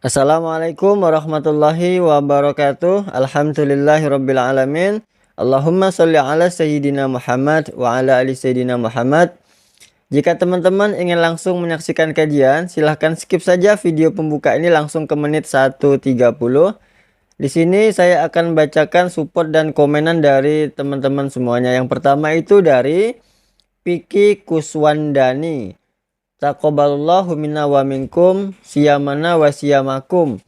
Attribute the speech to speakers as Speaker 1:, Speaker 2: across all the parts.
Speaker 1: Assalamualaikum warahmatullahi wabarakatuh. Alhamdulillahirabbil alamin. Allahumma sholli ala sayyidina Muhammad wa ala ali sayyidina Muhammad. Jika teman-teman ingin langsung menyaksikan kajian, silahkan skip saja video pembuka ini langsung ke menit 1:30. Di sini saya akan bacakan support dan komenan dari teman-teman semuanya. Yang pertama itu dari Piki Kuswandani. Taqabbalallahu minna wa minkum, siyamana wa siyamakum.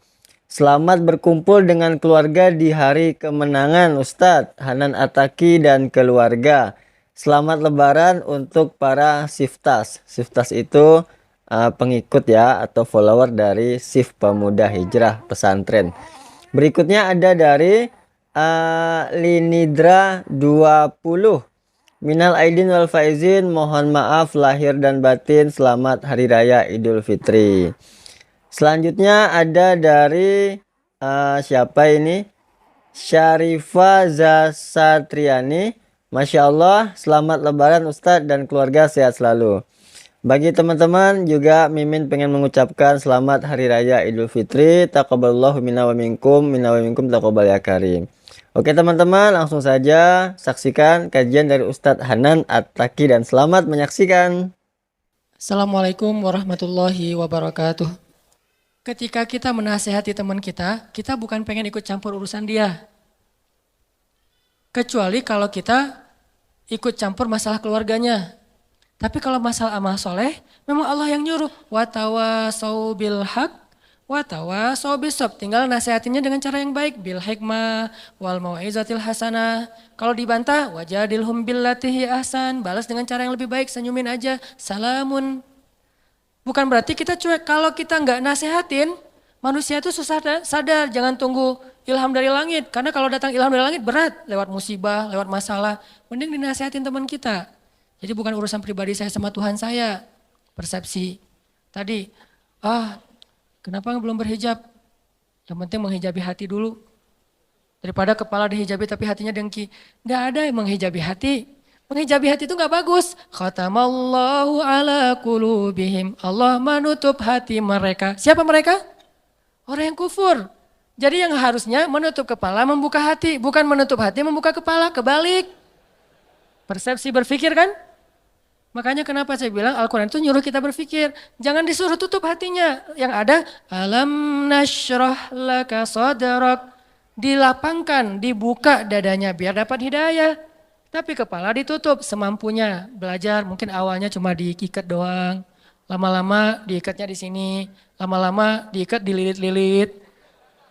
Speaker 1: Selamat berkumpul dengan keluarga di hari kemenangan Ustadz Hanan Ataki dan keluarga. Selamat lebaran untuk para Siftas. Siftas itu pengikut ya atau follower dari Sif Pemuda Hijrah Pesantren. Berikutnya ada dari Linidra 20. Minal aidin wal faizin, mohon maaf lahir dan batin, selamat hari raya Idul Fitri. Selanjutnya ada dari siapa ini? Syarifah Zasatriani. Masya Allah, selamat lebaran Ustadz dan keluarga sehat selalu. Bagi teman-teman juga Mimin pengen mengucapkan selamat hari raya Idul Fitri. Taqabbalallahu minna wa minkum taqabbal ya karim. Oke teman-teman, langsung saja saksikan kajian dari Ustadz Hanan At-Taki dan selamat menyaksikan.
Speaker 2: Assalamualaikum warahmatullahi wabarakatuh. Ketika kita menasehati teman kita bukan pengen ikut campur urusan dia. Kecuali kalau kita ikut campur masalah keluarganya. Tapi kalau masalah amal soleh, memang Allah yang nyuruh. Wa tawasau bil haq wa tawasau bisob. Tinggal nasihatinya dengan cara yang baik. Bil hikmah wal mau'izatil hasanah. Kalau dibantah, wajadilhum billatihi ahsan. Balas dengan cara yang lebih baik, senyumin aja. Salamun. Bukan berarti kita cuek. Kalau kita nggak nasehatin, manusia itu susah sadar. Jangan tunggu ilham dari langit. Karena kalau datang ilham dari langit berat. Lewat musibah, lewat masalah. Mending dinasehatin teman kita. Jadi bukan urusan pribadi saya sama Tuhan saya. Persepsi. Tadi, kenapa belum berhijab? Yang penting menghijabi hati dulu. Daripada kepala dihijabi tapi hatinya dengki. Gak ada yang menghijabi hati. Menghijabi hati itu gak bagus. Khatamallahu ala qulubihim. Allah menutup hati mereka. Siapa mereka? Orang yang kufur. Jadi yang harusnya menutup kepala membuka hati. Bukan menutup hati membuka kepala. Kebalik. Persepsi berpikir kan? Makanya kenapa saya bilang Al-Quran itu nyuruh kita berpikir. Jangan disuruh tutup hatinya. Yang ada, alam nashrah laka sadrak. Dilapangkan, dibuka dadanya biar dapat hidayah. Tapi kepala ditutup semampunya. Belajar mungkin awalnya cuma diikat doang. Lama-lama diikatnya di sini. Lama-lama diikat dililit-lilit.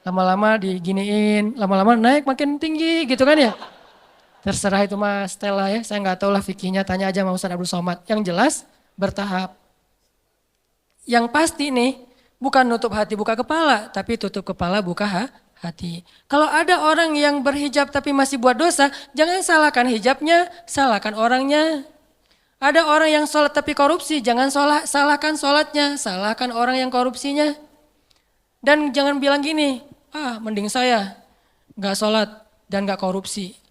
Speaker 2: Lama-lama diginiin. Lama-lama naik makin tinggi gitu kan ya. Terserah itu Mas Stella ya, saya nggak tahu lah fikihnya, tanya aja sama Ustaz Abdul Somad. Yang jelas bertahap. Yang pasti nih, bukan nutup hati buka kepala, tapi tutup kepala buka hati. Kalau ada orang yang berhijab tapi masih buat dosa, jangan salahkan hijabnya, salahkan orangnya. Ada orang yang sholat tapi korupsi, jangan salahkan sholatnya, salahkan orang yang korupsinya. Dan jangan bilang gini, mending saya nggak sholat dan nggak korupsi.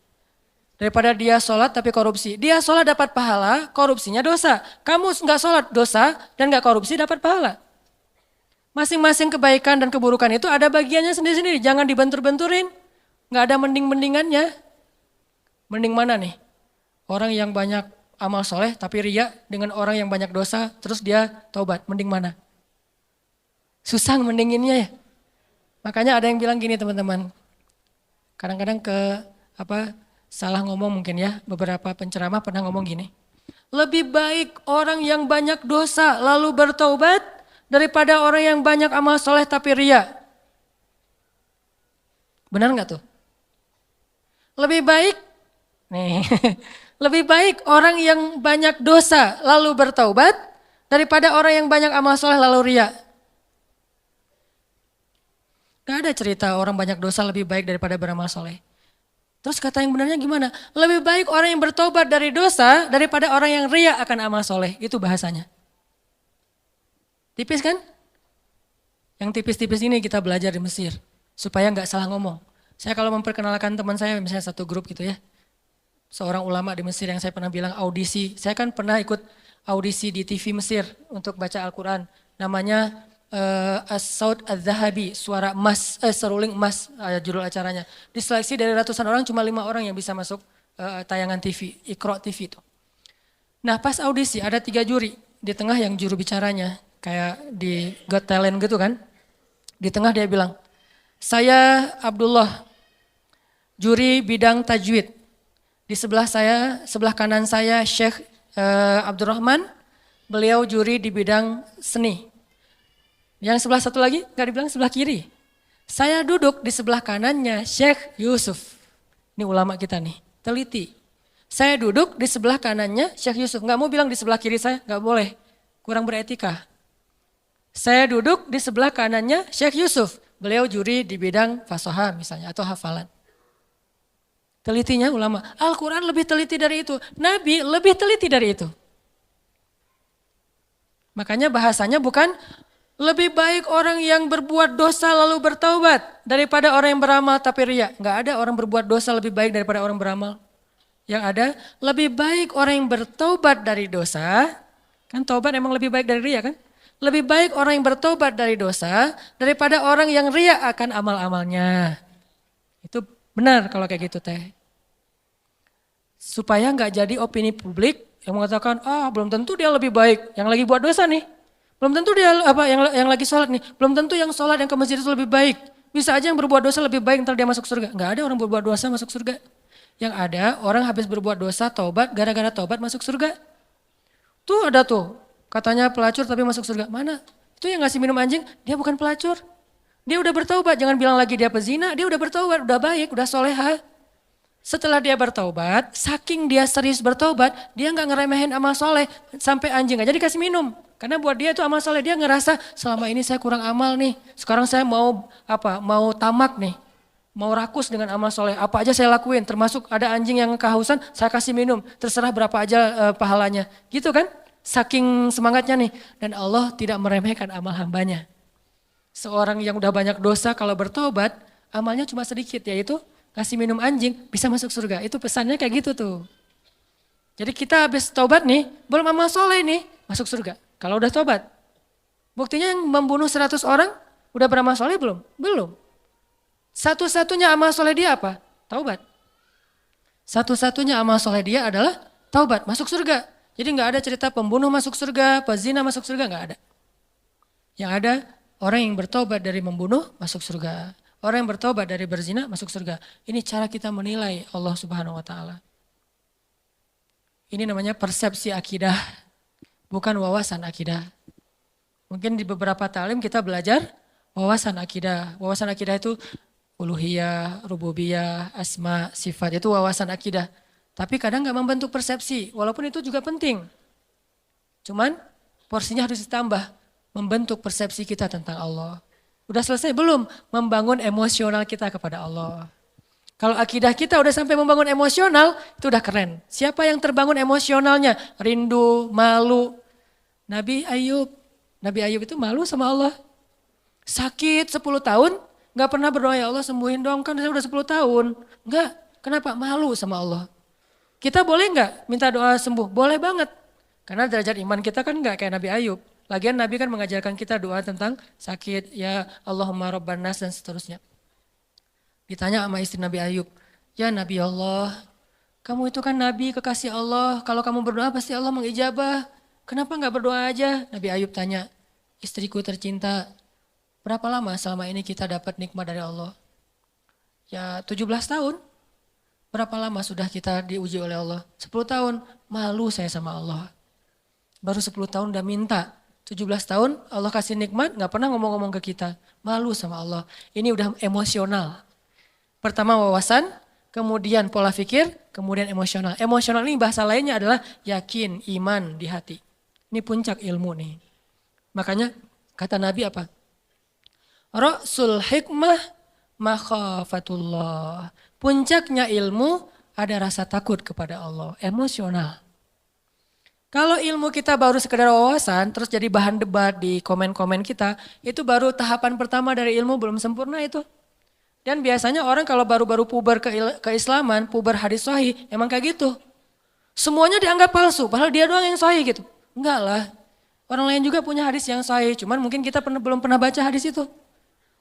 Speaker 2: Daripada dia sholat tapi korupsi. Dia sholat dapat pahala, korupsinya dosa. Kamu nggak sholat dosa dan nggak korupsi dapat pahala. Masing-masing kebaikan dan keburukan itu ada bagiannya sendiri-sendiri. Jangan dibentur-benturin. Nggak ada mending-mendingannya. Mending mana nih? Orang yang banyak amal soleh tapi riya dengan orang yang banyak dosa terus dia taubat. Mending mana? Susah mendinginnya ya. Makanya ada yang bilang gini teman-teman. Kadang-kadang salah ngomong mungkin ya, beberapa penceramah pernah ngomong gini. Lebih baik orang yang banyak dosa lalu bertaubat daripada orang yang banyak amal soleh tapi ria. Benar nggak tuh? Lebih baik, lebih baik orang yang banyak dosa lalu bertaubat daripada orang yang banyak amal soleh lalu ria. Gak ada cerita orang banyak dosa lebih baik daripada beramal soleh. Terus kata yang benarnya gimana? Lebih baik orang yang bertobat dari dosa daripada orang yang ria akan amal soleh. Itu bahasanya. Tipis kan? Yang tipis-tipis ini kita belajar di Mesir. Supaya nggak salah ngomong. Saya kalau memperkenalkan teman saya misalnya satu grup gitu ya. Seorang ulama di Mesir yang saya pernah bilang audisi. Saya kan pernah ikut audisi di TV Mesir untuk baca Al-Quran. Namanya As-Saud Az-Zahabi, suara emas, seruling emas, judul acaranya. Diseleksi dari ratusan orang, cuma 5 orang yang bisa masuk tayangan TV, Iqra TV itu. Nah pas audisi ada 3 juri, di tengah yang juru bicaranya, kayak di Got Talent gitu kan. Di tengah dia bilang, saya Abdullah, juri bidang tajwid. Di sebelah saya, sebelah kanan saya Syekh Abdurrahman, beliau juri di bidang seni. Yang sebelah satu lagi, gak dibilang sebelah kiri. Saya duduk di sebelah kanannya Syekh Yusuf. Ini ulama kita nih, teliti. Saya duduk di sebelah kanannya Syekh Yusuf. Gak mau bilang di sebelah kiri saya, gak boleh. Kurang beretika. Saya duduk di sebelah kanannya Syekh Yusuf. Beliau juri di bidang fasoha misalnya atau hafalan. Telitinya ulama. Al-Quran lebih teliti dari itu. Nabi lebih teliti dari itu. Makanya bahasanya bukan lebih baik orang yang berbuat dosa lalu bertaubat daripada orang yang beramal tapi riya. Enggak ada orang berbuat dosa lebih baik daripada orang beramal. Yang ada lebih baik orang yang bertaubat dari dosa. Kan taubat emang lebih baik dari riya kan? Lebih baik orang yang bertobat dari dosa daripada orang yang riya akan amal-amalnya. Itu benar kalau kayak gitu teh. Supaya nggak jadi opini publik yang mengatakan, belum tentu dia lebih baik yang lagi buat dosa nih. Belum tentu dia yang lagi sholat nih. Belum tentu yang sholat yang ke masjid itu lebih baik. Bisa aja yang berbuat dosa lebih baik ntar dia masuk surga. Nggak ada orang berbuat dosa masuk surga. Yang ada orang habis berbuat dosa taubat, gara-gara taubat masuk surga. Tuh ada tuh. Katanya pelacur tapi masuk surga. Mana? Itu yang ngasih minum anjing, dia bukan pelacur. Dia udah bertaubat, jangan bilang lagi dia pezina. Dia udah bertaubat, udah baik, udah soleha. Setelah dia bertaubat, saking dia serius bertaubat, dia gak ngeremehin amal soleh. Sampai anjing aja dikasih minum. Karena buat dia itu amal soleh, dia ngerasa selama ini saya kurang amal nih. Sekarang saya mau tamak nih. Mau rakus dengan amal soleh, apa aja saya lakuin. Termasuk ada anjing yang kehausan, saya kasih minum. Terserah berapa aja pahalanya. Gitu kan? Saking semangatnya nih. Dan Allah tidak meremehkan amal hambanya. Seorang yang udah banyak dosa kalau bertobat, amalnya cuma sedikit, yaitu kasih minum anjing bisa masuk surga. Itu pesannya kayak gitu tuh. Jadi kita habis tobat nih, belum amal soleh nih, masuk surga. Kalau udah tobat. Buktinya yang membunuh 100 orang, udah beramal soleh belum? Belum. Satu-satunya amal soleh dia apa? Taubat. Satu-satunya amal soleh dia adalah taubat, masuk surga. Jadi gak ada cerita pembunuh masuk surga, pezina masuk surga, gak ada. Yang ada orang yang bertobat dari membunuh masuk surga. Orang yang bertobat dari berzina masuk surga. Ini cara kita menilai Allah Subhanahu wa taala. Ini namanya persepsi akidah, bukan wawasan akidah. Mungkin di beberapa ta'lim kita belajar wawasan akidah. Wawasan akidah itu uluhiyah, rububiyah, asma, sifat, itu wawasan akidah. Tapi kadang gak membentuk persepsi, walaupun itu juga penting. Cuman porsinya harus ditambah, membentuk persepsi kita tentang Allah. Udah selesai belum? Membangun emosional kita kepada Allah. Kalau akidah kita udah sampai membangun emosional, itu udah keren. Siapa yang terbangun emosionalnya? Rindu, malu. Nabi Ayub itu malu sama Allah. Sakit 10 tahun, gak pernah berdoa, ya Allah sembuhin dong, kan saya udah 10 tahun. Enggak, kenapa? Malu sama Allah. Kita boleh gak minta doa sembuh? Boleh banget. Karena derajat iman kita kan gak kayak Nabi Ayub. Lagian Nabi kan mengajarkan kita doa tentang sakit, ya Allahumma rabban nas dan seterusnya. Ditanya sama istri Nabi Ayub, ya Nabi Allah, kamu itu kan Nabi kekasih Allah, kalau kamu berdoa pasti Allah mengijabah. Kenapa gak berdoa aja? Nabi Ayub tanya, istriku tercinta, berapa lama selama ini kita dapat nikmat dari Allah? Ya 17 tahun. Berapa lama sudah kita diuji oleh Allah? 10 tahun, malu saya sama Allah. Baru 10 tahun udah minta. 17 tahun Allah kasih nikmat, gak pernah ngomong-ngomong ke kita. Malu sama Allah. Ini udah emosional. Pertama wawasan, kemudian pola pikir, kemudian emosional. Emosional ini bahasa lainnya adalah yakin, iman di hati. Ini puncak ilmu nih. Makanya kata Nabi apa? Ra'sul hikmah makhafatullah. Puncaknya ilmu ada rasa takut kepada Allah, emosional. Kalau ilmu kita baru sekedar wawasan, terus jadi bahan debat di komen-komen kita, itu baru tahapan pertama dari ilmu, belum sempurna itu. Dan biasanya orang kalau baru-baru puber keislaman, puber hadis sahih, emang kayak gitu. Semuanya dianggap palsu, padahal dia doang yang sahih gitu. Enggak lah, Orang lain juga punya hadis yang sahih, cuman mungkin kita belum pernah baca hadis itu.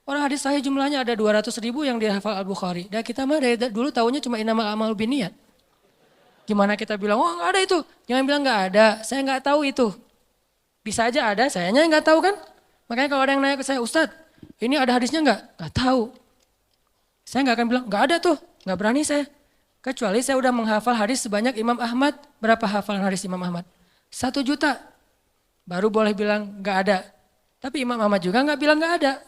Speaker 2: Orang hadis sahih jumlahnya ada 200.000 yang dihafal Al-Bukhari. Dan kita mah dari dulu tahunya cuma innamal a'malu binniyat. Gimana kita bilang, oh nggak ada itu. Jangan bilang nggak ada, saya nggak tahu itu. Bisa aja ada, sayanya nggak tahu kan. Makanya kalau ada yang nanya ke saya, Ustadz ini ada hadisnya nggak? Nggak tahu. Saya nggak akan bilang, nggak ada tuh, nggak berani saya. Kecuali saya udah menghafal hadis sebanyak Imam Ahmad. Berapa hafalan hadis Imam Ahmad? 1 juta. Baru boleh bilang nggak ada. Tapi Imam Ahmad juga nggak bilang nggak ada.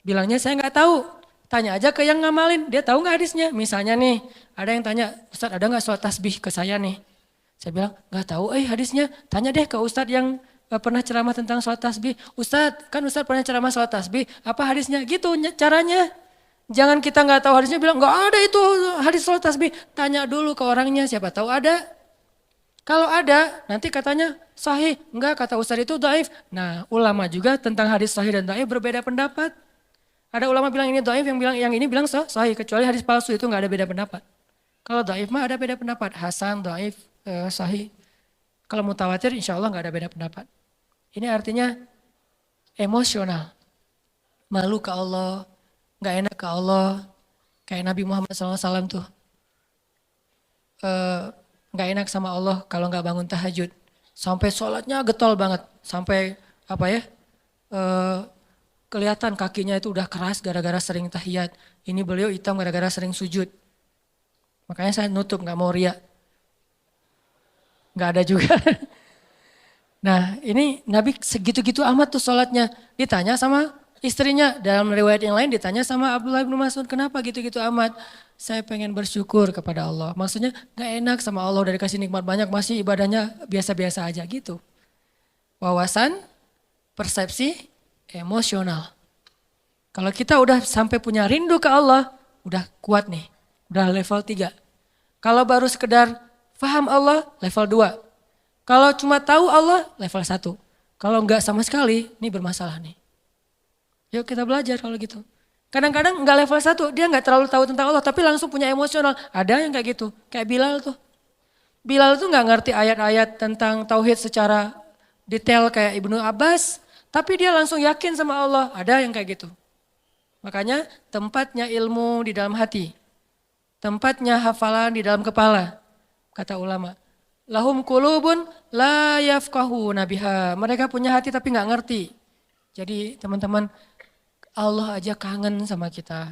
Speaker 2: Bilangnya saya nggak tahu. Tanya aja ke yang ngamalin, dia tahu nggak hadisnya? Misalnya nih, ada yang tanya, Ustadz ada nggak sholat tasbih ke saya nih? Saya bilang nggak tahu hadisnya. Tanya deh ke Ustadz yang pernah ceramah tentang sholat tasbih. Ustadz, kan Ustadz pernah ceramah sholat tasbih, apa hadisnya? Gitu caranya. Jangan kita nggak tahu hadisnya bilang nggak ada itu hadis sholat tasbih. Tanya dulu ke orangnya, siapa tahu ada. Kalau ada, nanti katanya sahih. Enggak, kata Ustadz itu dhaif. Nah, ulama juga tentang hadis sahih dan dhaif berbeda pendapat. Ada ulama bilang ini dhaif, yang ini bilang sahih. Kecuali hadis palsu itu nggak ada beda pendapat. Kalau dhaif mah ada beda pendapat. Hasan, dhaif, sahih. Kalau mutawatir insya Allah nggak ada beda pendapat. Ini artinya emosional. Malu ke Allah, nggak enak ke Allah. Kayak Nabi Muhammad SAW tuh. Nggak enak sama Allah kalau nggak bangun tahajud. Sampai sholatnya getol banget. Sampai kelihatan kakinya itu udah keras gara-gara sering tahiyat. Ini beliau hitam gara-gara sering sujud. Makanya saya nutup nggak mau riak. Nggak ada juga. Nah ini Nabi segitu-gitu amat tuh sholatnya. Ditanya sama istrinya. Dalam riwayat yang lain ditanya sama Abdullah bin Mas'ud. Kenapa gitu-gitu amat? Saya pengen bersyukur kepada Allah. Maksudnya gak enak sama Allah udah dikasih nikmat banyak, masih ibadahnya biasa-biasa aja gitu. Wawasan, persepsi, emosional. Kalau kita udah sampai punya rindu ke Allah, udah kuat nih. Udah level 3. Kalau baru sekedar paham Allah, level 2. Kalau cuma tahu Allah, level 1. Kalau enggak sama sekali, ini bermasalah nih. Yuk kita belajar kalau gitu. Kadang-kadang enggak level 1, dia enggak terlalu tahu tentang Allah, tapi langsung punya emosional. Ada yang kayak gitu, kayak Bilal tuh. Bilal tuh enggak ngerti ayat-ayat tentang tauhid secara detail kayak Ibnu Abbas, tapi dia langsung yakin sama Allah. Ada yang kayak gitu. Makanya tempatnya ilmu di dalam hati. Tempatnya hafalan di dalam kepala. Kata ulama. Lahum qulubun la yafqahuna biha. Mereka punya hati tapi enggak ngerti. Jadi teman-teman, Allah aja kangen sama kita.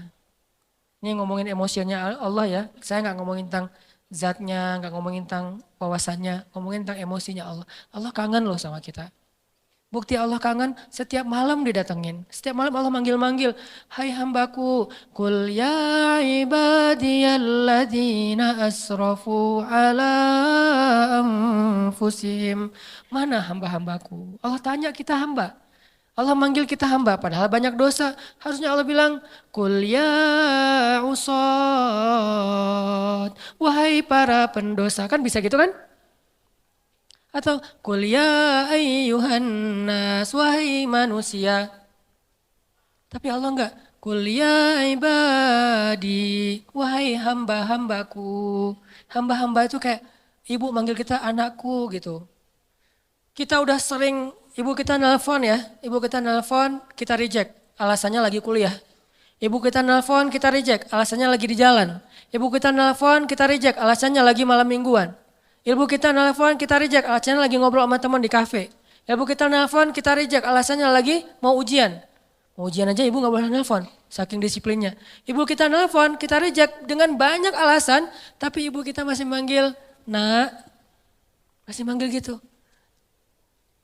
Speaker 2: Ini ngomongin emosinya Allah ya. Saya nggak ngomongin tentang zatnya, nggak ngomongin tentang wawasannya, ngomongin tentang emosinya Allah. Allah kangen loh sama kita. Bukti Allah kangen, setiap malam didatengin. Setiap malam Allah manggil-manggil. Hai hambaku, kul ya ibadiyalladzina asrafu ala anfusihim. Mana hamba-hambaku? Allah tanya kita hamba. Allah manggil kita hamba, padahal banyak dosa. Harusnya Allah bilang, Kul ya usad, wahai para pendosa. Kan bisa gitu kan? Atau, Kul ya ayyuhan nas, wahai manusia. Tapi Allah enggak, Kul ya ibadi, wahai hamba-hambaku. Hamba-hamba itu kayak, ibu manggil kita anakku gitu. Kita udah sering, ibu kita nelpon ya, ibu kita nelpon, kita reject, alasannya lagi kuliah. Ibu kita nelpon, kita reject, alasannya lagi di jalan. Ibu kita nelpon, kita reject, alasannya lagi malam mingguan. Ibu kita nelpon, kita reject, alasannya lagi ngobrol sama teman di kafe. Ibu kita nelpon, kita reject, alasannya lagi mau ujian. Mau ujian aja ibu gak boleh nelpon, saking disiplinnya. Ibu kita nelpon, kita reject dengan banyak alasan, tapi ibu kita masih manggil, nak, masih manggil gitu.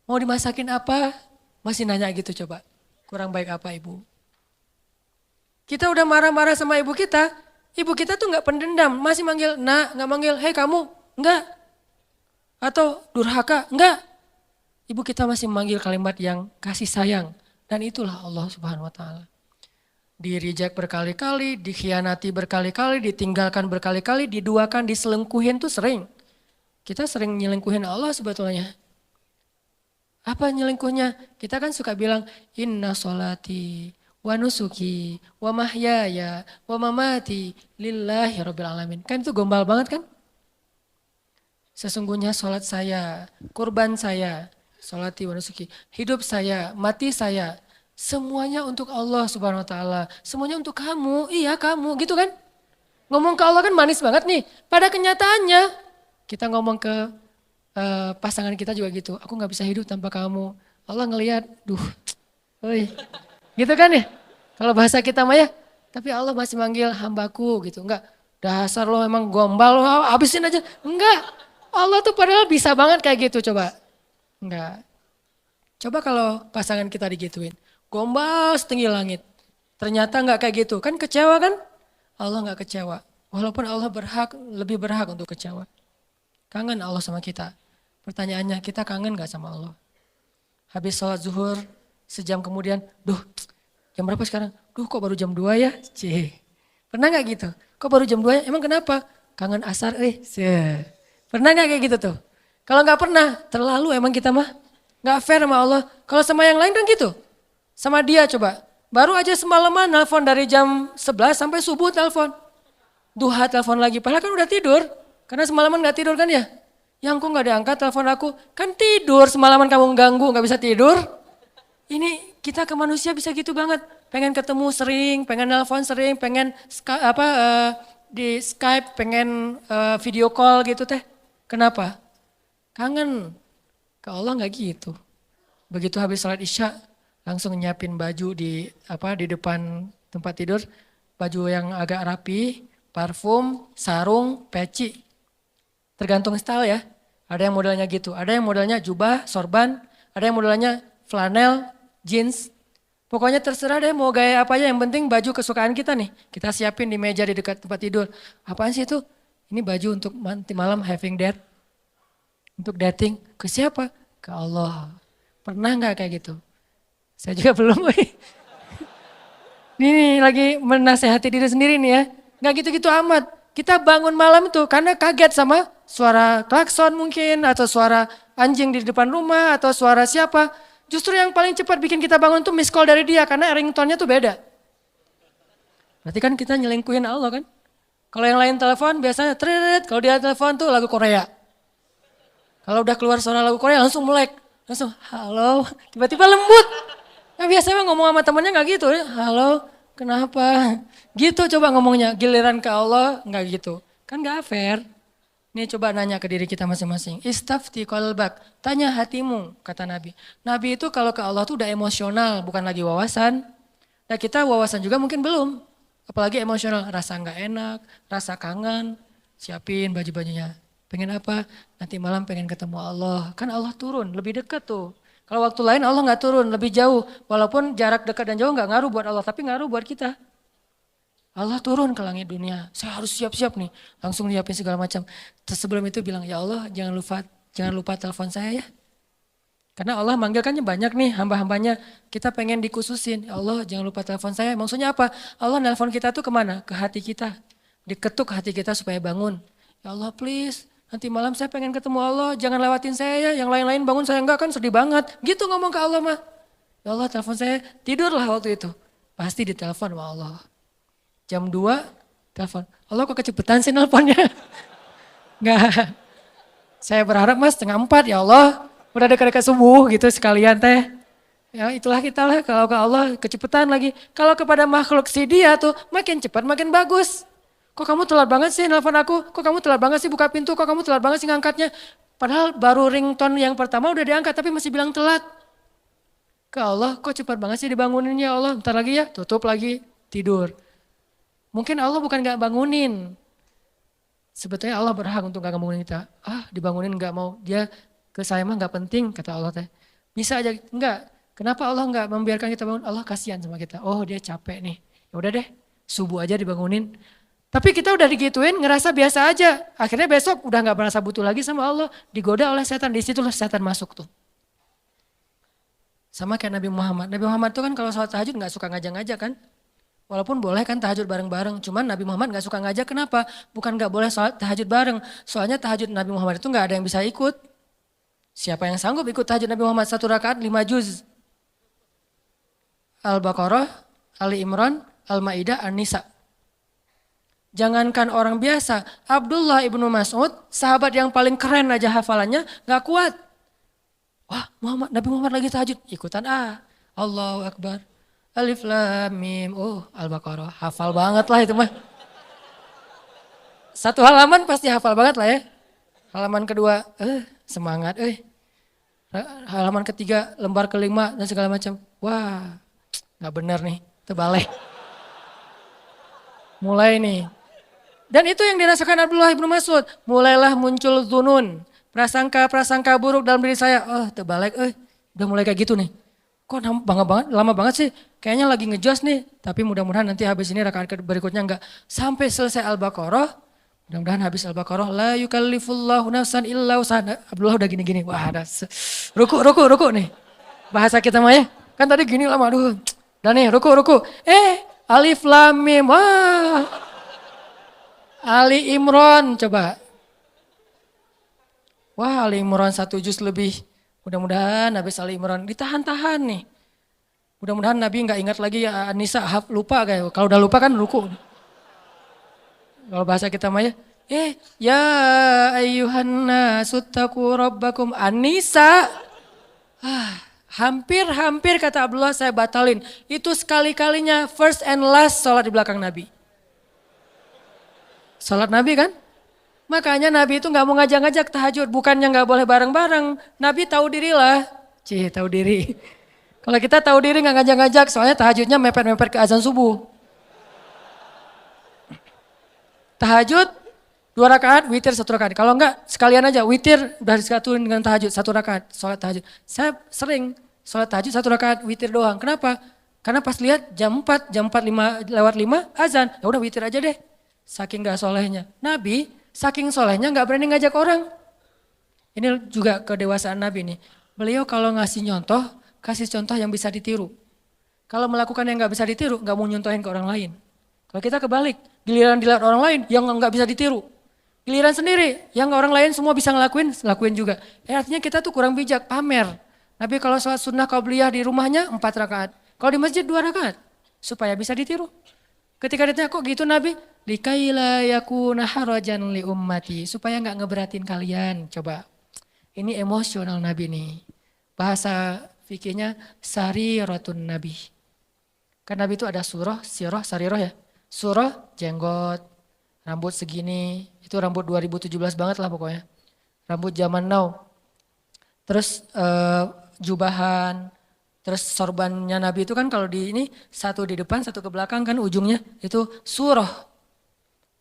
Speaker 2: Mau dimasakin apa? Masih nanya gitu coba. Kurang baik apa ibu? Kita udah marah-marah sama ibu kita tuh gak pendendam. Masih manggil nak, gak manggil hei kamu, enggak. Atau durhaka, enggak. Ibu kita masih manggil kalimat yang kasih sayang. Dan itulah Allah Subhanahu wa ta'ala. Di-reject berkali-kali, dikhianati berkali-kali, ditinggalkan berkali-kali, diduakan, diselingkuhin tuh sering. Kita sering nyelingkuhin Allah sebetulnya. Apa nyelingkuhnya? Kita kan suka bilang inna sholati wa nusuki wa mahyaya wa mamati lillahi rabbil alamin. Kan itu gombal banget kan? Sesungguhnya sholat saya, kurban saya, sholati wa nusuki. Hidup saya, mati saya, semuanya untuk Allah Subhanahu wa taala. Semuanya untuk kamu, iya kamu, gitu kan? Ngomong ke Allah kan manis banget nih. Pada kenyataannya kita ngomong ke pasangan kita juga gitu. Aku nggak bisa hidup tanpa kamu. Allah ngelihat, duh, oi. Gitu kan ya? Kalau bahasa kita mah ya, tapi Allah masih manggil hambaku gitu. Enggak, dasar lo emang gombal, lo habisin aja. Enggak, Allah tuh padahal bisa banget kayak gitu coba. Enggak. Coba kalau pasangan kita digituin. Gombal setinggi langit. Ternyata enggak kayak gitu. Kan kecewa kan? Allah enggak kecewa. Walaupun Allah lebih berhak untuk kecewa. Kangen Allah sama kita. Pertanyaannya, kita kangen enggak sama Allah? Habis sholat zuhur, sejam kemudian, duh jam berapa sekarang? Duh kok baru jam 2 ya? Cih. Pernah gak gitu? Kok baru jam 2 ya? Emang kenapa? Kangen asar Pernah gak kayak gitu tuh? Kalau gak pernah, terlalu emang kita mah. Gak fair sama Allah. Kalau sama yang lain kan gitu. Sama dia coba. Baru aja semalaman nelpon dari jam 11 sampai subuh telepon. Duha telepon lagi, padahal kan udah tidur. Karena semalaman gak tidur kan ya? Yang kok gak diangkat telepon aku? Kan tidur, semalaman kamu ganggu gak bisa tidur. Ini kita ke manusia bisa gitu banget. Pengen ketemu sering, pengen nelpon sering, pengen di Skype, pengen video call gitu teh. Kenapa? Kangen. Ke Allah nggak gitu. Begitu habis sholat isya, langsung nyiapin baju di depan tempat tidur. Baju yang agak rapi, parfum, sarung, peci. Tergantung style ya. Ada yang modelnya gitu, ada yang modelnya jubah, sorban, ada yang modelnya flanel, jeans. Pokoknya terserah deh mau gaya apa aja, yang penting baju kesukaan kita nih. Kita siapin di meja di dekat tempat tidur. Apaan sih itu? Ini baju untuk nanti malam having date. Untuk dating. Ke siapa? Ke Allah. Pernah gak kayak gitu? Saya juga belum. Ini lagi menasehati diri sendiri nih ya. Gak gitu-gitu amat. Kita bangun malam tuh karena kaget sama suara klakson mungkin. Atau suara anjing di depan rumah. Atau suara siapa. Justru yang paling cepat bikin kita bangun tuh miss call dari dia karena ringtone-nya tuh beda. Berarti kan kita nyelingkuhin Allah kan. Kalau yang lain telepon biasanya tret, kalau dia telepon tuh lagu Korea. Kalau udah keluar suara lagu Korea langsung melek. Langsung halo, tiba-tiba lembut. Nah biasanya ngomong sama temennya gak gitu. Halo, kenapa? Gitu coba ngomongnya, giliran ke Allah gak gitu. Kan gak fair. Ini coba nanya ke diri kita masing-masing. Istafti qalbak, tanya hatimu, kata Nabi. Nabi itu kalau ke Allah tuh udah emosional, bukan lagi wawasan. Nah kita wawasan juga mungkin belum. Apalagi emosional, rasa gak enak, rasa kangen, siapin baju-bajunya. Pengen apa? Nanti malam pengen ketemu Allah. Kan Allah turun, lebih dekat tuh. Kalau waktu lain Allah gak turun, lebih jauh. Walaupun jarak dekat dan jauh gak ngaruh buat Allah, tapi ngaruh buat kita. Allah turun ke langit dunia, saya harus siap-siap nih, langsung nyiapin segala macam. Terus sebelum itu bilang, ya Allah jangan lupa telepon saya ya. Karena Allah manggilkannya banyak nih hamba-hambanya, kita pengen dikhususin. Ya Allah jangan lupa telepon saya, maksudnya apa? Allah nelpon kita tuh kemana? Ke hati kita, diketuk hati kita supaya bangun. Ya Allah please, nanti malam saya pengen ketemu Allah, jangan lewatin saya ya, yang lain-lain bangun saya enggak kan sedih banget. Gitu ngomong ke Allah mah. Ya Allah telepon saya, tidurlah waktu itu. Pasti ditelepon sama Allah. Jam 2 telepon. Allah kok kecepetan sih nelponnya? Enggak. Saya berharap mas 3:30 ya Allah. Udah dekat-dekat subuh gitu sekalian teh. Ya itulah kita lah kalau ke Allah kecepetan lagi. Kalau kepada makhluk si dia tuh makin cepat makin bagus. Kok kamu telat banget sih nelpon aku? Kok kamu telat banget sih buka pintu? Kok kamu telat banget sih ngangkatnya? Padahal baru ringtone yang pertama udah diangkat tapi masih bilang telat. Ke Allah kok cepat banget sih dibanguninnya Allah. Bentar lagi ya tutup lagi tidur. Mungkin Allah bukan gak bangunin. Sebetulnya Allah berhak untuk gak bangunin kita. Dibangunin gak mau. Dia ke saya mah gak penting kata Allah teh. Bisa aja enggak. Kenapa Allah gak membiarkan kita bangun? Allah kasihan sama kita. Oh dia capek nih. Ya udah deh subuh aja dibangunin. Tapi kita udah digituin ngerasa biasa aja. Akhirnya besok udah gak merasa butuh lagi sama Allah. Digoda oleh setan. Disitulah setan masuk tuh. Sama kayak Nabi Muhammad. Nabi Muhammad tuh kan kalau sholat tahajud gak suka ngajak-ngajak kan. Walaupun boleh kan tahajud bareng-bareng, cuman Nabi Muhammad gak suka ngajak, kenapa? Bukan gak boleh sholat tahajud bareng, soalnya tahajud Nabi Muhammad itu gak ada yang bisa ikut. Siapa yang sanggup ikut tahajud Nabi Muhammad 1 rakaat 5 juz? Al-Baqarah, Ali Imran, Al-Ma'idah, An-Nisa. Jangankan orang biasa, Abdullah ibnu Mas'ud, sahabat yang paling keren aja hafalannya, gak kuat. Wah Nabi Muhammad lagi tahajud, ikutan Allahu Akbar. Alif Lam Mim, Al-Baqarah, hafal banget lah itu mah. Satu halaman pasti hafal banget lah ya. Halaman kedua, semangat, halaman ketiga, lembar kelima dan segala macam. Wah, nggak benar nih, terbalik. Mulai nih. Dan itu yang dirasakan Abdullah ibnu Mas'ud. Mulailah muncul dzunun, prasangka-prasangka buruk dalam diri saya. Terbalik, udah mulai kayak gitu nih. Kok lama banget sih? Kayaknya lagi ngejos nih. Tapi mudah-mudahan nanti habis ini rakaat berikutnya enggak. Sampai selesai Al-Baqarah. Mudah-mudahan habis Al-Baqarah. La yukallifullahu nafsan illa usaha. Abdullah udah gini-gini. Wah ada ruku nih. Bahasa kita mah ya. Kan tadi gini lama. Aduh. Dan nih ruku. Alif Lam Mim. Wah. Ali Imran coba. Wah Ali Imran 1 juz lebih. Mudah-mudahan habis Ali Imran ditahan-tahan nih. Mudah-mudahan Nabi nggak ingat lagi ya An-Nisa, lupa kayak. Kalau udah lupa kan ruku. Kalau bahasa kita mah ya. Ya ayyuhan nasu taqu rabbakum An-Nisa. Hampir kata Abdullah saya batalin. Itu sekali-kalinya first and last sholat di belakang Nabi. Sholat Nabi kan? Makanya Nabi itu gak mau ngajak-ngajak tahajud. Bukannya gak boleh bareng-bareng. Nabi tahu diri lah. Tahu diri. Kalau kita tahu diri gak ngajak-ngajak. Soalnya tahajudnya mepet-mepet ke azan subuh. Tahajud 2 rakaat, witir 1 rakaat. Kalau enggak sekalian aja witir udah disatuin dengan tahajud 1 rakaat. Sholat tahajud. Saya sering sholat tahajud 1 rakaat witir doang. Kenapa? Karena pas lihat jam 4 lewat 5 azan. Ya udah witir aja deh. Saking gak solehnya. Nabi saking solehnya gak berani ngajak orang. Ini juga kedewasaan Nabi nih. Beliau kalau ngasih contoh, kasih contoh yang bisa ditiru. Kalau melakukan yang gak bisa ditiru, gak mau nyontohin ke orang lain. Kalau kita kebalik, giliran dilihat orang lain yang gak bisa ditiru. Giliran sendiri, yang orang lain semua bisa lakuin juga. Artinya kita tuh kurang bijak, pamer. Nabi kalau sholat sunnah qabliyah di rumahnya 4 rakaat. Kalau di masjid 2 rakaat. Supaya bisa ditiru. Ketika ditanya kok gitu Nabi, likaila yakuna harajan li ummati, supaya enggak ngeberatin kalian. Coba. Ini emosional Nabi nih. Bahasa fikihnya sariratun Nabi. Kan Nabi itu ada surah, sirah, sarirah ya. Surah jenggot, rambut segini, itu rambut 2017 banget lah pokoknya. Rambut zaman now. Terus jubahan. Terus sorbannya Nabi itu kan kalau di ini 1 di depan 1 ke belakang kan ujungnya itu surah.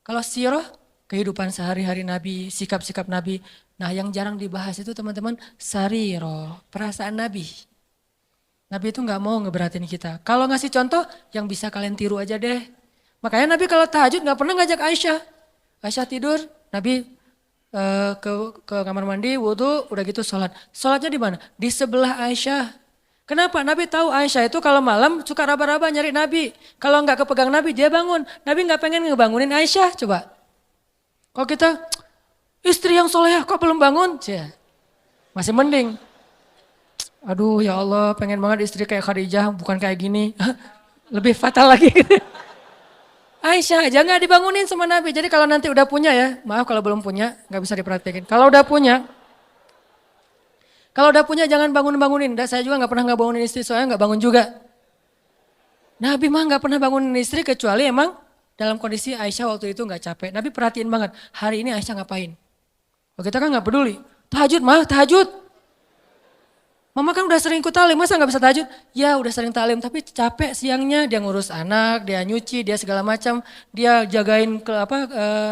Speaker 2: Kalau sirah kehidupan sehari-hari Nabi, sikap-sikap Nabi. Nah yang jarang dibahas itu teman-teman sarirah, perasaan Nabi. Nabi itu gak mau ngeberatin kita. Kalau ngasih contoh yang bisa kalian tiru aja deh. Makanya Nabi kalau tahajud gak pernah ngajak Aisyah. Aisyah tidur, Nabi ke kamar mandi, wudhu, udah gitu sholat. Sholatnya di mana? Di sebelah Aisyah. Kenapa? Nabi tahu Aisyah itu kalau malam suka raba-raba nyari Nabi. Kalau nggak kepegang Nabi dia bangun. Nabi nggak pengen ngebangunin Aisyah coba. Kalau kita istri yang soleh kok belum bangun? Masih mending. Aduh ya Allah pengen banget istri kayak Khadijah bukan kayak gini. Lebih fatal lagi. Aisyah aja nggak dibangunin sama Nabi. Jadi kalau nanti udah punya ya, maaf kalau belum punya nggak bisa diperhatikan. Kalau udah punya jangan bangun-bangunin. Saya juga gak pernah bangunin istri soalnya gak bangun juga. Nabi mah gak pernah bangunin istri kecuali emang dalam kondisi Aisyah waktu itu gak capek. Nabi perhatiin banget hari ini Aisyah ngapain. Kalau kita kan gak peduli. Tahajud. Mama kan udah sering ikut talim masa gak bisa tahajud? Ya udah sering talim tapi capek siangnya dia ngurus anak, dia nyuci, dia segala macam. Dia jagain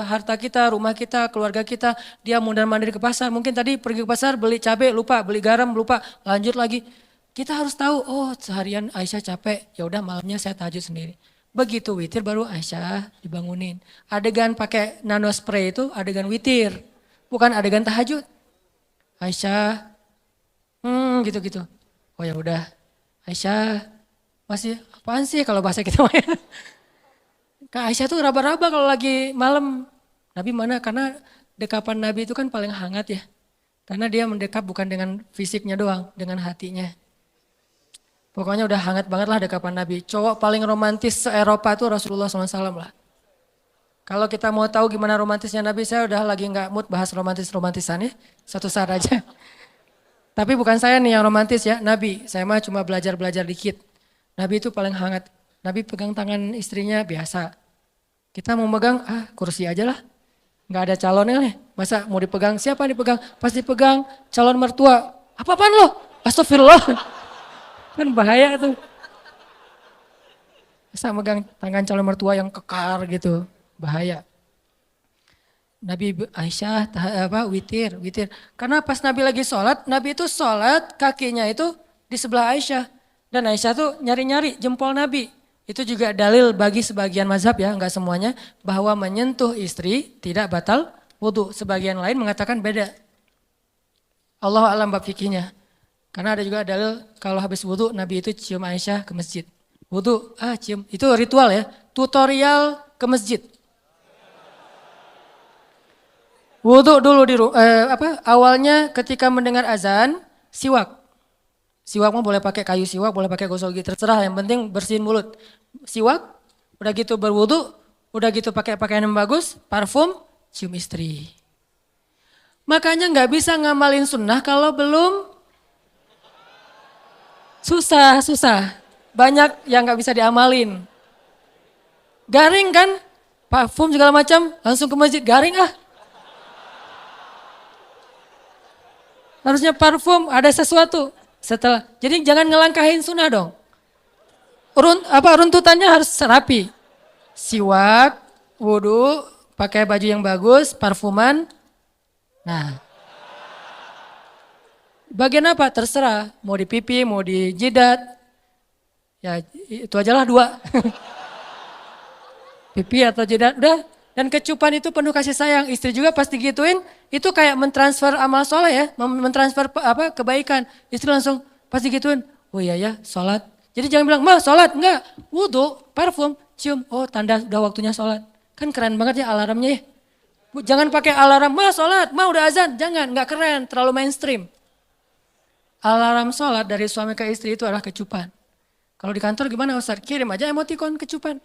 Speaker 2: harta kita, rumah kita, keluarga kita. Dia mondar-mandir ke pasar. Mungkin tadi pergi ke pasar beli cabai lupa, beli garam lupa, lanjut lagi. Kita harus tahu seharian Aisyah capek. Ya udah malamnya saya tahajud sendiri. Begitu witir baru Aisyah dibangunin. Adegan pakai nano spray itu adegan witir. Bukan adegan tahajud. Aisyah gitu. Oh ya udah, Aisyah masih apaan sih kalau bahasa kita? Kak Aisyah tuh raba-raba kalau lagi malam. Nabi mana? Karena dekapan Nabi itu kan paling hangat ya. Karena dia mendekap bukan dengan fisiknya doang, dengan hatinya. Pokoknya udah hangat banget lah dekapan Nabi. Cowok paling romantis se-Eropa tuh Rasulullah SAW lah. Kalau kita mau tahu gimana romantisnya Nabi, saya udah lagi gak mood bahas romantis-romantisan ya. Satu saat aja. Tapi bukan saya nih yang romantis ya, Nabi. Saya mah cuma belajar-belajar dikit. Nabi itu paling hangat. Nabi pegang tangan istrinya biasa. Kita mau megang, kursi aja lah. Nggak ada calonnya nih. Masa mau dipegang, siapa yang dipegang? Pasti pegang calon mertua. Apa-apaan lo? Astagfirullah. Kan bahaya tuh. Masa megang tangan calon mertua yang kekar gitu. Bahaya. Nabi Aisyah witir. Karena pas Nabi lagi sholat, Nabi itu sholat kakinya itu di sebelah Aisyah. Dan Aisyah tuh nyari-nyari jempol Nabi. Itu juga dalil bagi sebagian mazhab ya, enggak semuanya. Bahwa menyentuh istri tidak batal wudhu. Sebagian lain mengatakan beda. Allah alam bab fikihnya. Karena ada juga dalil kalau habis wudhu Nabi itu cium Aisyah ke masjid. Wudhu, cium. Itu ritual ya, tutorial ke masjid. Wudhu dulu awalnya ketika mendengar azan, siwak. Siwak mah boleh pakai kayu siwak, boleh pakai gosok gigi, terserah, yang penting bersihin mulut. Siwak, udah gitu berwudhu, udah gitu pakai pakaian yang bagus, parfum, cium istri. Makanya nggak bisa ngamalin sunnah kalau belum susah. Banyak yang nggak bisa diamalin. Garing kan, parfum segala macam, langsung ke masjid, garing Harusnya parfum, ada sesuatu. Jadi jangan ngelangkahin sunnah dong. Runtutannya harus rapi. Siwak, wudhu, pakai baju yang bagus, parfuman. Nah, bagian apa? Terserah. Mau di pipi, mau di jidat. Ya itu aja lah 2. Pipi atau jidat, udah. Dan kecupan itu penuh kasih sayang. Istri juga pasti gituin, itu kayak mentransfer amal soleh ya. Mentransfer kebaikan. Istri langsung pasti gituin, oh iya ya sholat. Jadi jangan bilang, ma sholat, enggak. Wudhu, parfum, cium. Oh tanda udah waktunya sholat. Kan keren banget ya alarmnya ya. Jangan pakai alarm, ma sholat, ma udah azan. Jangan, enggak keren, terlalu mainstream. Alarm sholat dari suami ke istri itu adalah kecupan. Kalau di kantor gimana Ustaz? Kirim aja emoticon kecupan.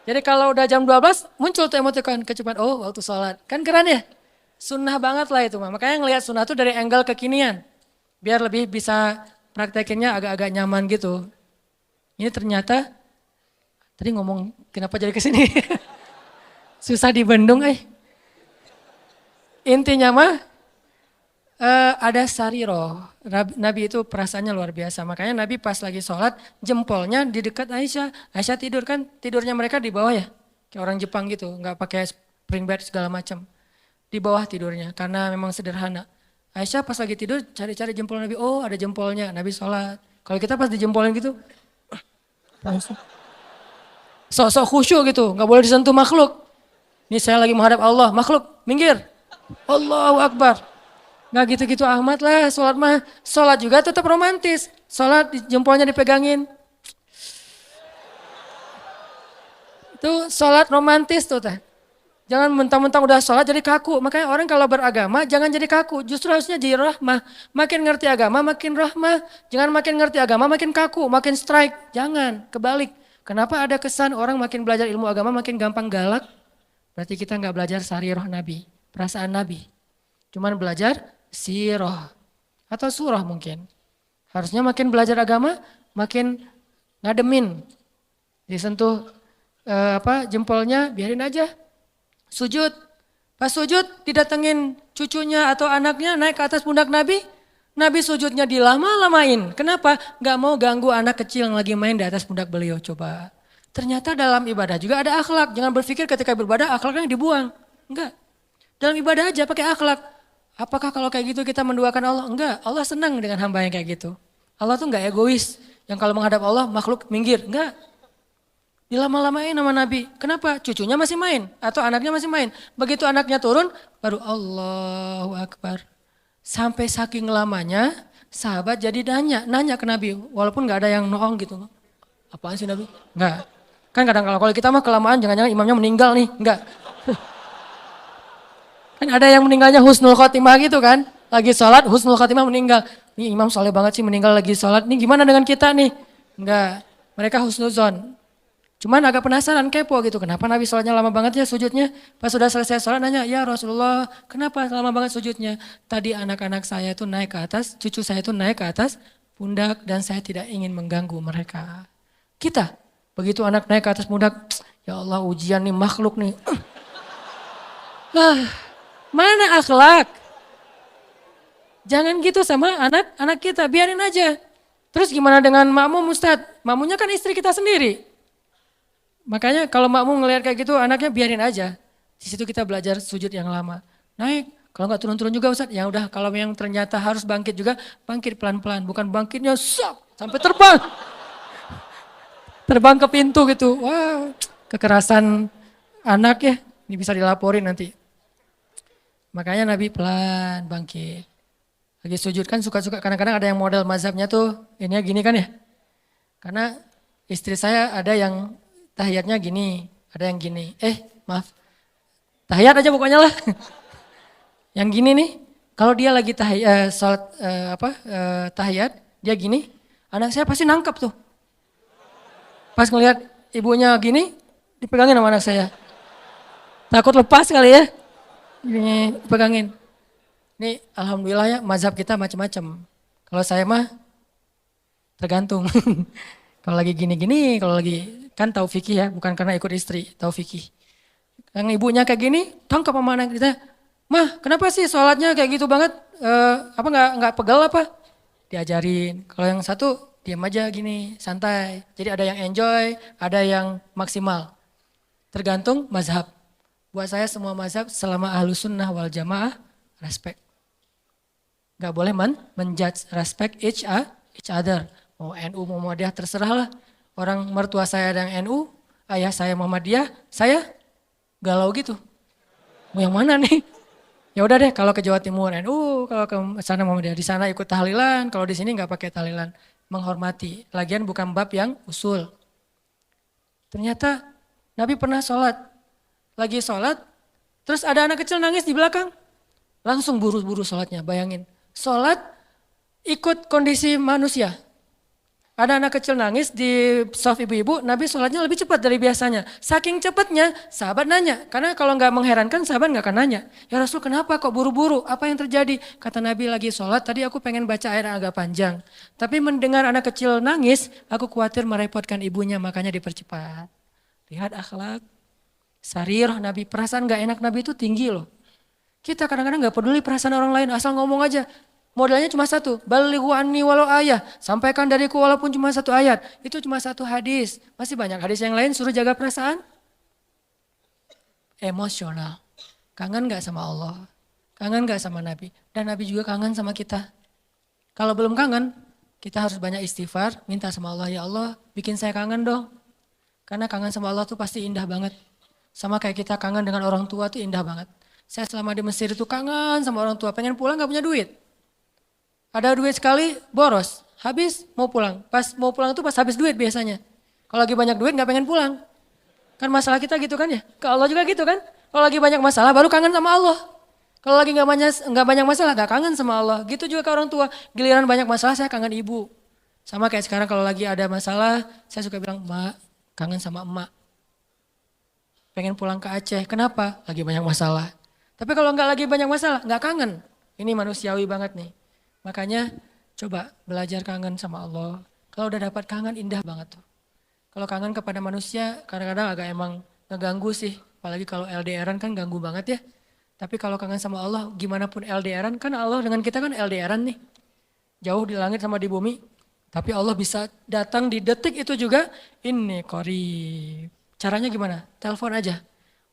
Speaker 2: Jadi kalau udah jam 12 muncul tuh emoticon kecupan, oh waktu sholat. Kan keren ya? Sunnah banget lah itu. Makanya ngelihat sunnah tuh dari angle kekinian. Biar lebih bisa praktekinnya agak-agak nyaman gitu. Ini ternyata, tadi ngomong kenapa jadi kesini? Susah dibendung Intinya mah ada sariroh. Nabi itu perasaannya luar biasa. Makanya Nabi pas lagi sholat jempolnya di dekat Aisyah. Aisyah tidur kan, tidurnya mereka di bawah ya. Kayak orang Jepang gitu, nggak pakai spring bed segala macam. Di bawah tidurnya karena memang sederhana. Aisyah pas lagi tidur cari-cari jempol Nabi. Oh ada jempolnya, Nabi sholat. Kalau kita pas dijempolin gitu, sok-sok khusyuk gitu, nggak boleh disentuh makhluk. Ini saya lagi menghadap Allah, makhluk minggir. Allahu Akbar. Nggak gitu-gitu amat lah, sholat mah. Sholat juga tetap romantis. Sholat jempolnya dipegangin. Itu sholat romantis tuh teh. Jangan mentang-mentang udah sholat jadi kaku. Makanya orang kalau beragama jangan jadi kaku. Justru harusnya jadi rahmah. Makin ngerti agama makin rahmah. Jangan makin ngerti agama makin kaku, makin strike. Jangan, kebalik. Kenapa ada kesan orang makin belajar ilmu agama makin gampang galak? Berarti kita nggak belajar sarirah Nabi, perasaan Nabi. Cuman belajar sirah atau surah mungkin. Harusnya makin belajar agama makin ngademin. Disentuh jempolnya biarin aja. Sujud. Pas sujud didatengin cucunya atau anaknya naik ke atas pundak Nabi. Nabi sujudnya dilama-lamain. Kenapa? Gak mau ganggu anak kecil yang lagi main di atas pundak beliau. Coba. Ternyata dalam ibadah juga ada akhlak. Jangan berpikir ketika beribadah akhlaknya dibuang. Enggak. Dalam ibadah aja pakai akhlak. Apakah kalau kayak gitu kita menduakan Allah? Enggak. Allah senang dengan hamba yang kayak gitu. Allah tuh enggak egois. Yang kalau menghadap Allah makhluk minggir. Enggak. Dilama-lamain sama Nabi. Kenapa? Cucunya masih main atau anaknya masih main. Begitu anaknya turun baru Allahu Akbar. Sampai saking lamanya sahabat jadi nanya ke Nabi. Walaupun gak ada yang noong gitu. Apaan sih Nabi? Enggak. Kan kadang kalau kita mah kelamaan jangan-jangan imamnya meninggal nih. Enggak. Kan ada yang meninggalnya husnul khotimah gitu kan. Lagi sholat husnul khotimah meninggal. Nih imam soleh banget sih meninggal lagi sholat. Nih gimana dengan kita nih? Enggak. Mereka husnuzon. Cuman agak penasaran, kepo gitu. Kenapa Nabi sholatnya lama banget ya sujudnya? Pas sudah selesai sholat nanya, ya Rasulullah kenapa lama banget sujudnya? Tadi anak-anak saya itu naik ke atas, cucu saya itu naik ke atas pundak dan saya tidak ingin mengganggu mereka. Kita, begitu anak naik ke atas pundak, ya Allah ujian nih makhluk nih. Mana akhlak? Jangan gitu sama anak-anak kita, biarin aja. Terus gimana dengan makmum Ustadz? Makmumnya kan istri kita sendiri. Makanya kalau makmum ngelihat kayak gitu anaknya biarin aja. Di situ kita belajar sujud yang lama. Naik, kalau nggak turun-turun juga Ustadz, ya udah kalau yang ternyata harus bangkit juga, bangkit pelan-pelan. Bukan bangkitnya sok sampai terbang. Terbang ke pintu gitu. Wah, kekerasan anak ya, ini bisa dilaporin nanti. Makanya Nabi pelan bangkit. Lagi sujud kan suka-suka, kadang-kadang ada yang model mazhabnya tuh, ini gini kan ya. Karena istri saya ada yang tahiyatnya gini, ada yang gini. Maaf. Tahiyat aja pokoknya lah. Yang gini nih, kalau dia lagi salat tahiyat, dia gini, anak saya pasti nangkep tuh. Pas ngelihat ibunya gini, dipegangin sama anak saya. Takut lepas kali ya. Gini, dipegangin. Nih alhamdulillah ya mazhab kita macam-macam. Kalau saya mah tergantung. Kalau lagi gini-gini, kalau lagi kan tahu fikih ya, bukan karena ikut istri, tahu fikih. Yang ibunya kayak gini, tangkap sama anak kita. Mah, kenapa sih sholatnya kayak gitu banget? Apa nggak pegal apa? Diajarin. Kalau yang satu diam aja gini, santai. Jadi ada yang enjoy, ada yang maksimal. Tergantung mazhab. Buat saya semua mazhab selama ahlus sunnah wal jamaah, respect. Gak boleh menjudge, respect each other. Mau NU, mau Muhammadiyah, terserah lah. Orang mertua saya ada yang NU, ayah saya Muhammadiyah, saya galau gitu. Mau yang mana nih? Ya udah deh, kalau ke Jawa Timur NU, kalau ke sana Muhammadiyah, di sana ikut tahlilan, kalau di sini nggak pakai tahlilan, menghormati. Lagian bukan bab yang usul. Ternyata Nabi pernah sholat, lagi sholat, terus ada anak kecil nangis di belakang, langsung buru-buru sholatnya. Bayangin, sholat ikut kondisi manusia. Ada anak kecil nangis di shaf ibu-ibu, Nabi sholatnya lebih cepat dari biasanya. Saking cepatnya, sahabat nanya. Karena kalau nggak mengherankan, sahabat nggak akan nanya. Ya Rasul kenapa kok buru-buru? Apa yang terjadi? Kata Nabi lagi sholat, tadi aku pengen baca ayat yang agak panjang. Tapi mendengar anak kecil nangis, aku khawatir merepotkan ibunya, makanya dipercepat. Lihat akhlak. Sarirah Nabi, perasaan nggak enak Nabi itu tinggi loh. Kita kadang-kadang nggak peduli perasaan orang lain, asal ngomong aja. Modalnya cuma satu, balighu anni walau ayah, sampaikan dariku walaupun cuma satu ayat. Itu cuma satu hadis, masih banyak hadis yang lain suruh jaga perasaan. Emosional, kangen gak sama Allah, kangen gak sama Nabi, dan Nabi juga kangen sama kita. Kalau belum kangen, kita harus banyak istighfar, minta sama Allah, ya Allah bikin saya kangen dong. Karena kangen sama Allah tuh pasti indah banget. Sama kayak kita kangen dengan orang tua tuh indah banget. Saya selama di Mesir itu kangen sama orang tua, pengen pulang gak punya duit. Ada duit sekali, boros, habis mau pulang. Pas mau pulang itu pas habis duit biasanya. Kalau lagi banyak duit gak pengen pulang. Kan masalah kita gitu kan ya. Ke Allah juga gitu kan. Kalau lagi banyak masalah baru kangen sama Allah. Kalau lagi gak banyak masalah gak kangen sama Allah. Gitu juga ke orang tua. Giliran banyak masalah saya kangen ibu. Sama kayak sekarang kalau lagi ada masalah saya suka bilang, Mak kangen sama emak. Pengen pulang ke Aceh. Kenapa? Lagi banyak masalah. Tapi kalau gak lagi banyak masalah gak kangen. Ini manusiawi banget nih. Makanya coba belajar kangen sama Allah. Kalau udah dapat kangen indah banget tuh. Kalau kangen kepada manusia kadang-kadang agak emang ngeganggu sih. Apalagi kalau LDRan kan ganggu banget ya. Tapi kalau kangen sama Allah gimana pun LDRan kan Allah dengan kita kan LDRan nih. Jauh di langit sama di bumi. Tapi Allah bisa datang di detik itu juga. Inni qarib. Caranya gimana? Telepon aja.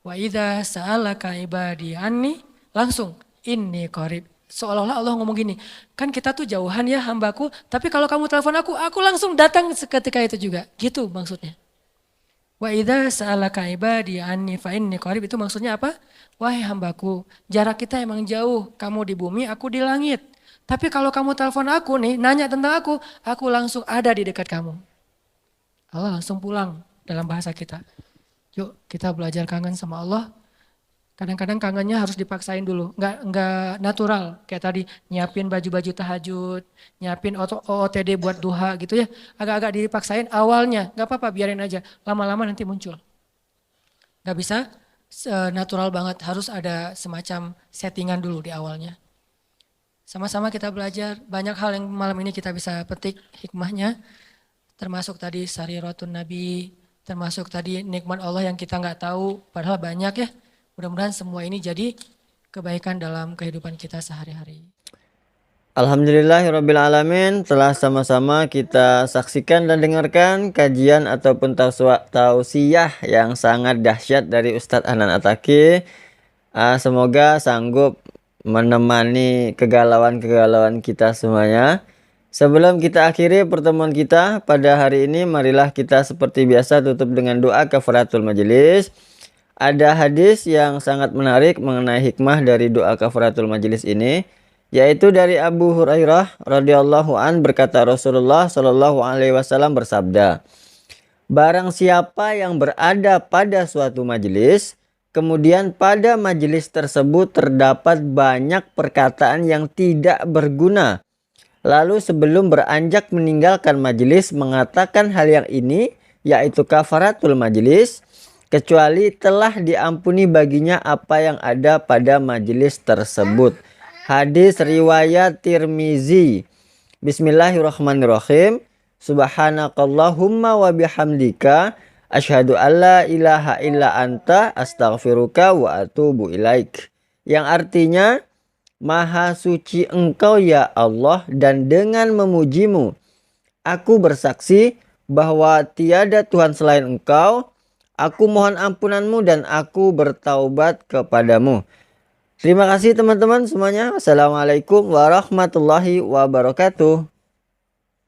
Speaker 2: Wa idza sa'alaka ibadi anni langsung inni qarib. Seolah-olah Allah ngomong gini, kan kita tuh jauhan ya hambaku, tapi kalau kamu telepon aku langsung datang seketika itu juga. Gitu maksudnya. Wa idza sa'alaka ibadi anni fa inni qarib, itu maksudnya apa? Wahai hambaku, jarak kita emang jauh, kamu di bumi, aku di langit. Tapi kalau kamu telepon aku nih, nanya tentang aku langsung ada di dekat kamu. Allah langsung pulang dalam bahasa kita. Yuk kita belajar kangen sama Allah. Kadang-kadang kangennya harus dipaksain dulu, nggak natural. Kayak tadi nyiapin baju-baju tahajud, nyiapin OOTD buat duha gitu ya. Agak-agak dipaksain awalnya, nggak apa-apa biarin aja. Lama-lama nanti muncul. Nggak bisa natural banget, harus ada semacam settingan dulu di awalnya. Sama-sama kita belajar, banyak hal yang malam ini kita bisa petik hikmahnya. Termasuk tadi sariratun Nabi, termasuk tadi nikmat Allah yang kita nggak tahu, padahal banyak ya. Mudah-mudahan semua ini jadi kebaikan dalam kehidupan kita sehari-hari.
Speaker 1: Alhamdulillahirrabbilalamin, telah sama-sama kita saksikan dan dengarkan kajian ataupun tausiah yang sangat dahsyat dari Ustadz Hanan Attaqi. Semoga sanggup menemani kegalauan-kegalauan kita semuanya. Sebelum kita akhiri pertemuan kita pada hari ini, marilah kita seperti biasa tutup dengan doa kafaratul majelis. Ada hadis yang sangat menarik mengenai hikmah dari doa kafaratul majelis ini, yaitu dari Abu Hurairah radhiyallahu an, berkata Rasulullah shallallahu alaihi wasallam bersabda, barang siapa yang berada pada suatu majelis, kemudian pada majelis tersebut terdapat banyak perkataan yang tidak berguna, lalu sebelum beranjak meninggalkan majelis mengatakan hal yang ini, yaitu kafaratul majelis, kecuali telah diampuni baginya apa yang ada pada majelis tersebut. Hadis riwayat Tirmizi. Bismillahirrahmanirrahim. Subhanakallahumma wa bihamdika asyhadu alla ilaha illa anta astaghfiruka wa atubu ilaik. Yang artinya, Maha suci Engkau ya Allah, dan dengan memujimu aku bersaksi bahwa tiada Tuhan selain Engkau. Aku mohon ampunanmu dan aku bertaubat kepadamu. Terima kasih teman-teman semuanya. Wassalamualaikum warahmatullahi wabarakatuh.